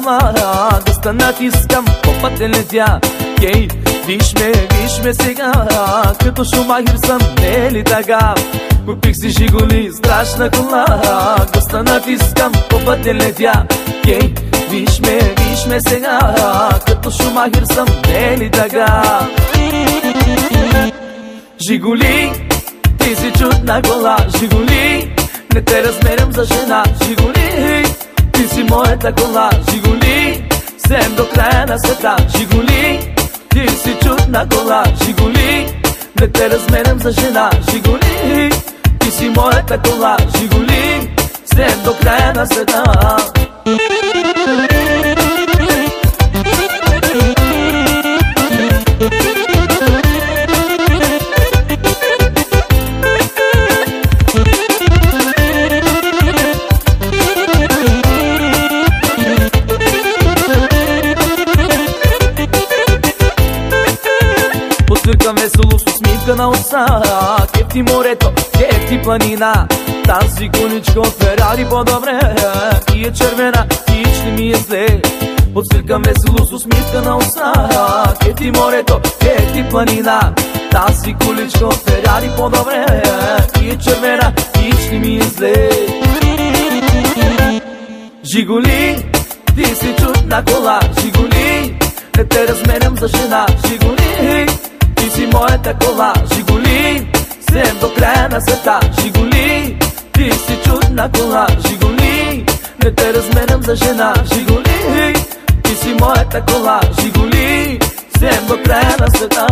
кола, да станат искам по пътя летя. Кей, виж ме сега, като Шумахер съм, не е ли така? Купих си Жигули, страшна кола, да станат искам по пътя летя. Кей, виж ме сега, като Шумахер съм, не е ли така? Жигули, ти си чудна кола, Жигули, не те размерям за жена. Жигули, ти си моята кола, Жигули, сем до края на света. Жигули, ти си чудна кола, Жигули, не те размерям за жена. Жигули, ти си моята кола, Жигули, сем до края на света. Подсвиркам весело с усмивка на уста, кефти морето, кефти планина. Тази коничка от Ферари по-добре и е червена, хич не ми е зле. Подсвиркам весело с усмивка на уста, кефти морето, кефти планина. Тази количка от Ферари по-добре и е червена, хич не ми е зле. Жигули, ти си чудна кола, Жигули, не те разменям за жена. Жигули, ти си моята кола, Жигули, сем до края на света. Жигули, ти си чудна кола, Жигули, не те разменям за жена. Жигули, ти си моята кола, Жигули, сем до края на света.